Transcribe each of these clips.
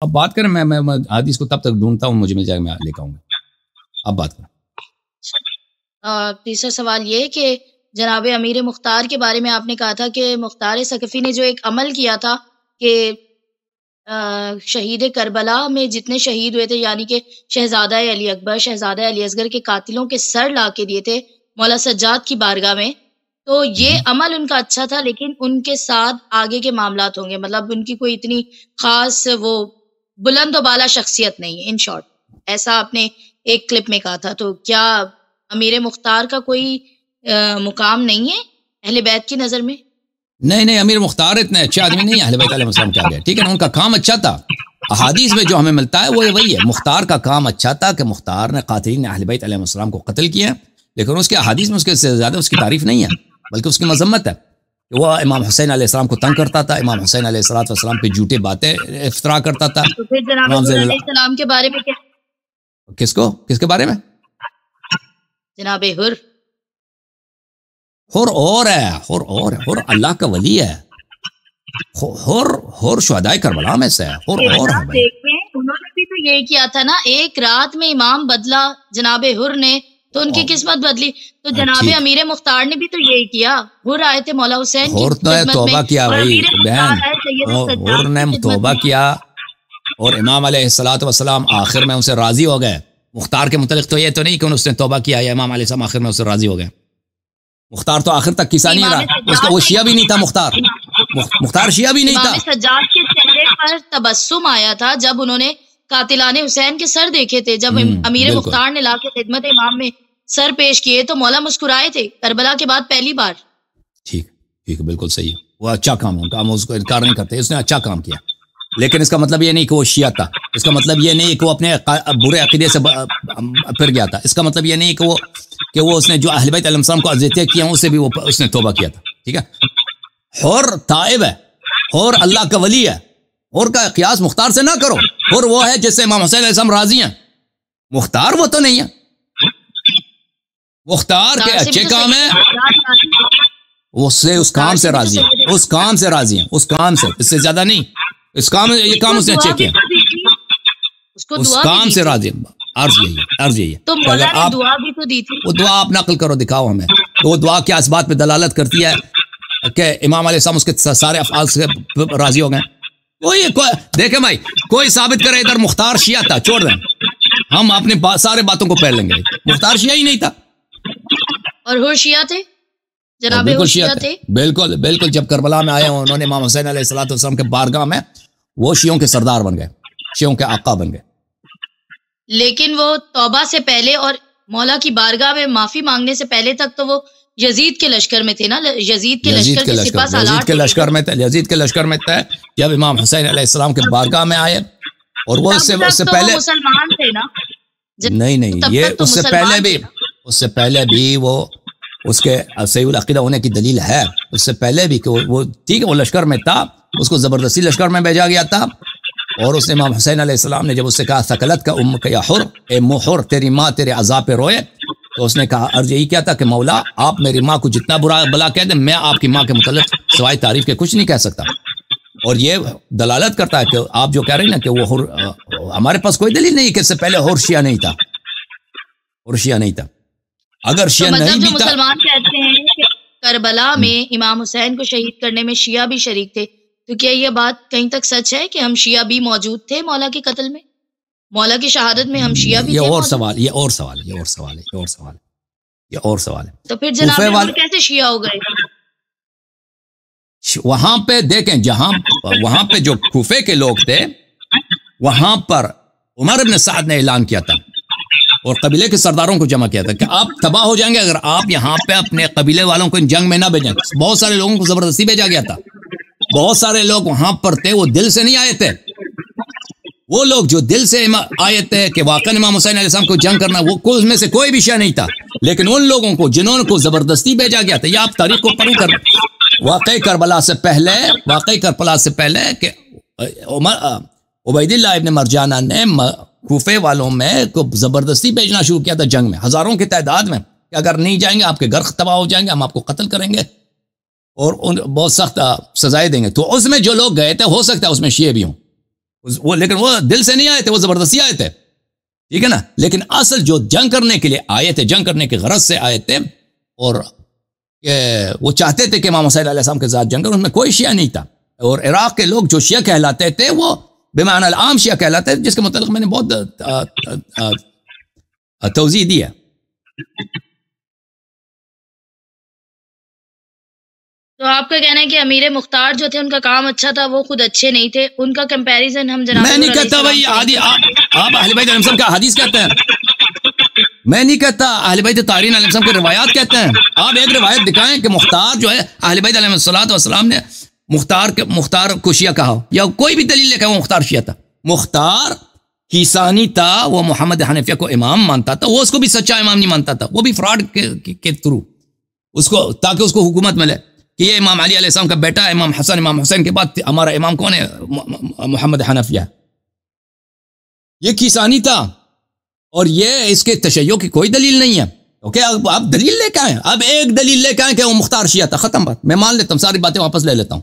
اب بات کریں، میں حدیث کو تب تک ڈھونڈتا ہوں، مجھے مل جائے، میں لے کے آؤں گا. اب بات کریں. تیسرا سوال یہ کہ جناب امیر مختار کے بارے میں آپ نے کہا تھا کہ مختار ثقفی نے جو ایک عمل کیا تھا کہ شہید کربلا میں جتنے شہید ہوئے تھے، یعنی کہ شہزادہ علی اکبر، شہزادہ علی اصغر کے قاتلوں کے سر لا کے دیے تھے مولا سجاد کی بارگاہ میں، تو یہ عمل ان کا اچھا تھا، لیکن ان کے ساتھ آگے کے معاملات ہوں گے، مطلب ان کی کوئی اتنی خاص وہ بلند و بالا شخصیت نہیں ہے، ان شارٹ ایسا آپ نے ایک کلپ میں کہا تھا. تو کیا امیر مختار کا کوئی مقام نہیں ہے اہل بیت کی نظر میں؟ نہیں، امیر مختار اتنے اچھے آدمی نہیں، اہل بیت علیہ السلام کے آگے، ٹھیک ہے نا. ان کا کام اچھا تھا، احادیث میں جو ہمیں ملتا ہے وہ وہی ہے. مختار کا کام اچھا تھا کہ مختار نے قاتلین اہل بیت علیہ السلام کو قتل کیا، لیکن اس کے احادیث میں اس کے سے زیادہ اس کی تعریف نہیں ہے، بلکہ اس کی مذمت ہے. وہ امام حسین علیہ السلام کو تنگ کرتا تھا، امام حسین علیہ السلام پہ جھوٹے باتیں افترا کرتا تھا. تو پھر جناب علیہ السلام کے بارے میں کیا؟ کس کے بارے میں؟ جناب حر اور ہے، حر اللہ کا ولی ہے. حر شہدائے کربلا میں سے ہے. اور ہے بھائی. انہوں نے بھی تو یہی کیا تھا نا، ایک رات میں امام بدلا جناب حر نے، تو ان کی قسمت بدلی. تو جناب امیر مختار نے بھی تو یہی کیا، حر آئے تھے مولا حسین کی خدمت میں، توبہ کیا بھائی بہن، حر نے توبہ کیا اور امام علیہ السلام آخر میں ان سے راضی ہو گئے. مختار کے متعلق تو یہ تو نہیں کہ اس نے توبہ کیا یا امام علیہ السلام آخر میں اس سے راضی ہو گئے. مختار تو آخر تک کسا نہیں رہا، اس کا وہ شیعہ بھی نہیں تھا. مختار شیعہ بھی نہیں تھا. امام سجاد کے چہرے پر تبسم آیا تھا جب انہوں نے قاتلان حسین کے سر دیکھے تھے. جب امیر مختار نے لا کے خدمت امام میں سر پیش کیے تو مولا مسکرائے تھے، کربلا کے بعد پہلی بار. ٹھیک، بالکل صحیح ہے. وہ اچھا کام ہے، ہم اس کو انکار نہیں کرتے، اس نے اچھا کام کیا، لیکن اس کا مطلب یہ نہیں کہ وہ شیعہ تھا. اس کا مطلب یہ نہیں کہ وہ اپنے برے عقیدے سے پھر گیا تھا. اس کا مطلب یہ نہیں کہ وہ اس نے جو اہل بیت علیہ السلام کو اذیتیں کی ہیں اس سے بھی وہ اس نے توبہ کیا تھا. ٹھیک ہے. حر تائب ہے، حر اللہ کا ولی ہے. حر کا قیاس مختار سے نہ کرو. حر وہ ہے جس سے امام حسین علیہ السلام راضی ہیں، مختار وہ تو نہیں ہے. مختار کے اچھے کام ہیں، اس کام سے راضی ہیں، اس کام سے راضی ہیں، اس کام سے، اس سے زیادہ نہیں. اس کام، یہ کام اس نے اچھے کیا، اس کام سے راضی ہیں. عرض یہی ہے. تو مولا نے دعا بھی تو دی تھی. وہ دعا آپ نقل کرو، دکھاؤ ہمیں. وہ دعا کیا اس بات پہ دلالت کرتی ہے کہ امام علیہ السلام اس کے سارے افعال سے راضی ہو گئے؟ وہی دیکھیں بھائی، کوئی ثابت کرے ادھر مختار شیعہ تھا، چھوڑ دیں، ہم اپنے سارے باتوں کو پھیر لیں گے. مختار شیعہ ہی نہیں تھا. اور حر شیعہ تھے جناب، بالکل شیعہ تھے. بالکل جب کربلا میں آئے انہوں نے امام حسین علیہ السلام کے بارگاہ میں وہ شیعوں کے سردار بن گئے، شیعوں کے آقا بن گئے. لیکن وہ توبہ سے پہلے اور مولا کی بارگاہ میں معافی مانگنے سے پہلے تک تو وہ یزید کے لشکر میں تھے نا. یزید کے لشکر میں تھے جب امام حسین علیہ السلام کے بارگاہ میں آئے. اور وہ اس سے پہلے مسلمان تھے نا. نہیں، یہ اس سے پہلے بھی وہ اس کے صحیح العقیدہ ہونے کی دلیل ہے. اس سے پہلے بھی کہ وہ ٹھیک ہے، وہ لشکر میں تھا، اس کو زبردستی لشکر میں بھیجا گیا تھا. اور اس نے امام حسین علیہ السلام نے جب اس سے کہا ثقلت کا ام کا یا حر، اے محر تیری ماں تیرے عذاب پہ روئے، تو اس نے کہا عرض یہی کیا تھا کہ مولا آپ میری ماں کو جتنا برا بلا کہہ دیں، میں آپ کی ماں کے متعلق سوائے تعریف کے کچھ نہیں کہہ سکتا. اور یہ دلالت کرتا ہے کہ آپ جو کہہ رہے ہیں نا کہ وہ حر، ہمارے پاس کوئی دلیل نہیں کہ اس سے پہلے حر شیعہ نہیں تھا. اگر شیعہ نہیں بھی تھا، مسلمان کہتے ہیں کہ کربلا میں امام حسین کو شہید کرنے میں شیعہ بھی شریک تھے، تو کیا یہ بات کہیں تک سچ ہے کہ ہم شیعہ بھی موجود تھے مولا کے قتل میں، مولا کی شہادت میں ہم شیعہ بھی تھے؟ یہ اور سوال ہے. تو پھر جناب کیسے شیعہ ہو گئے؟ وہاں پہ دیکھیں، وہاں پہ جو کوفے کے لوگ تھے، وہاں پر عمر ابن سعد نے اعلان کیا تھا اور قبیلے کے سرداروں کو جمع کیا تھا کہ آپ تباہ ہو جائیں گے اگر آپ یہاں پہ اپنے قبیلے والوں کو ان جنگ میں نہ بھیجیں. بہت سارے لوگوں کو زبردستی بھیجا گیا تھا. بہت سارے لوگ وہاں پر تھے، وہ دل سے نہیں آئے تھے. وہ لوگ جو دل سے آئے تھے کہ واقعی امام حسین علیہ السلام کو جنگ کرنا، وہ کوئی میں سے کوئی بھی شیعہ نہیں تھا. لیکن ان لوگوں کو جنہوں کو زبردستی بھیجا گیا تھا، یا آپ تاریخ کو پڑھ کر واقعی کربلا سے پہلے کہ عبید اللہ ابن مرجانہ نے کوفے والوں میں کو زبردستی بھیجنا شروع کیا تھا جنگ میں، ہزاروں کی تعداد میں، کہ اگر نہیں جائیں گے آپ کے گھر تباہ ہو جائیں گے، ہم آپ کو قتل کریں گے اور بہت سخت سزائیں دیں گے. تو اس میں جو لوگ گئے تھے، ہو سکتا ہے اس میں شیعہ بھی ہوں، وہ لیکن وہ دل سے نہیں آئے تھے، وہ زبردستی آئے تھے، ٹھیک ہے نا. لیکن اصل جو جنگ کرنے کے لیے آئے تھے، جنگ کرنے کے غرض سے آئے تھے، اور وہ چاہتے تھے کہ امام حسین علیہ السلام کے ساتھ جنگ کریں. ان میں کوئی شیعہ نہیں تھا، اور عراق کے لوگ جو شیعہ کہلاتے تھے وہ بمعنی العام شیعہ کہلاتے تھے، جس کے متعلق میں نے بہت توضیح دی ہے. تو آپ کا کہنا ہے کہ امیر مختار جو تھے ان کا کام اچھا تھا، وہ خود اچھے نہیں تھے، ان کا کمپیریزن ہم جناب میں نہیں کہتا بھائی آپ اہل بیت علیہ السلام کا حدیث کہتے ہیں، میں نہیں کہتا اہل بیت طاہرین علیہ السلام کی روایات کہتے ہیں. آپ ایک روایت دکھائیں کہ مختار جو ہے اہل بیت علیہ السلام نے مختار کو شیعہ کہا ہو، یا کوئی بھی دلیل لے کہ وہ مختار شیعہ تھا. مختار کیسانی تھا، وہ محمد حنفیہ کو امام مانتا تھا، وہ اس کو بھی سچا امام نہیں مانتا تھا، وہ بھی فراڈ کے تھرو اس کو، تاکہ اس کو حکومت ملے کہ یہ امام علی علیہ السلام کا بیٹا ہے، امام حسن، امام حسین کے بعد ہمارا امام کون ہے؟ محمد حنفیہ. یہ کیسانی تھا، اور یہ اس کے تشیع کی کوئی دلیل نہیں ہے. اوکے، آپ دلیل لے کے آئیں، اب ایک دلیل لے کے آئیں کہ وہ مختار شیعہ تھا، ختم بات. میں مان لیتا ہوں، ساری باتیں واپس لے لیتا ہوں.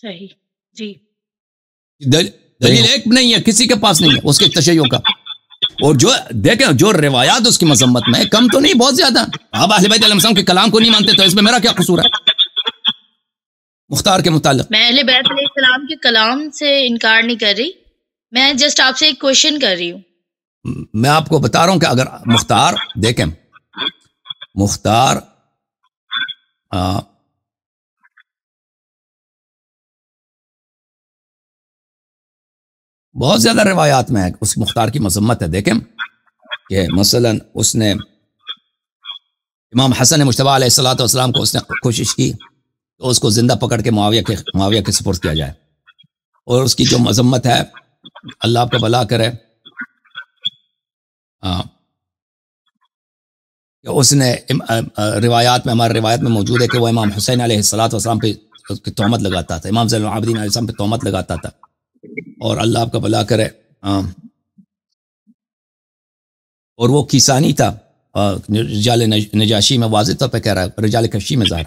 صحیح جی. دلیل ایک نہیں ہے، کسی کے پاس نہیں ہے اس کے تشیع کا. اور جو دیکھیں، جو روایات اس کی مذمت میں کم تو نہیں، بہت زیادہ. آپ اہل بیت علیہ السلام کے کلام کو نہیں مانتے، تو اس میں میرا کیا قصور ہے مختار کے متعلق؟ میں اہل بیت علیہ السلام کے کلام سے انکار نہیں کر رہی، میں جسٹ آپ سے ایک کوشچن کر رہی ہوں. میں آپ کو بتا رہا ہوں کہ اگر مختار، دیکھیں مختار بہت زیادہ روایات میں ہے اس مختار کی مذمت ہے. دیکھیں کہ مثلا اس نے امام حسن مجتبی علیہ السلام کو اس نے کوشش کی تو اس کو زندہ پکڑ کے معاویہ کے سپرد کیا جائے. اور اس کی جو مذمت ہے، اللہ آپ کا بھلا کرے، کہ اس نے روایات میں، ہمارے روایت میں موجود ہے کہ وہ امام حسین علیہ السلام پہ تہمت لگاتا تھا، امام زین العابدین علیہ السلام پہ تہمت لگاتا تھا. اور اللہ آپ کا بھلا کرے، اور وہ کیسانی تھا. رجال نجاشی میں واضح طور پہ کہہ رہا ہے، رجال کشی میں ظاہر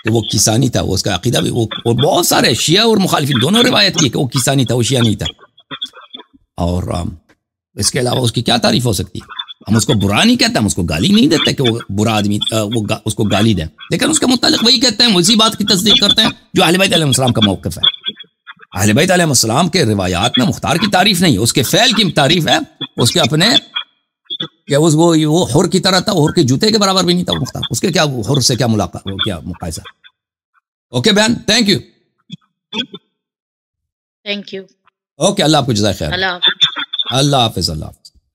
کہ وہ کیسانی تھا. وہ اس کا عقیدہ بھی، اور بہت سارے شیعہ اور مخالفین دونوں روایت کی کہ وہ کیسانی تھا، وہ شیعہ نہیں تھا. اور اس کے علاوہ اس کی کیا تعریف ہو سکتی ہے؟ ہم اس کو برا نہیں کہتے، ہم اس کو گالی نہیں دیتے کہ وہ برا آدمی، وہ اس کو گالی دیں، لیکن اس کے متعلق وہی کہتے ہیں، اسی بات کی تصدیق کرتے ہیں جو اہل بیت علیہ السلام کا موقف ہے. اہل بیت علیہ السلام کے روایات میں مختار کی تعریف نہیں ہے، اس کے فعل کی تعریف ہے، اس کے اپنے کہ وہ حر کی طرح تھا، حر کے جوتے کے برابر بھی نہیں تھا وہ مختار. اس کے کیا حر سے کیا ملاقات، کیا مقایسہ. اوکے بہن، thank you. Thank you. Okay, اللہ آپ کو جزائے خیر. اللہ حافظ. اللہ حافظ. اللہ حافظ.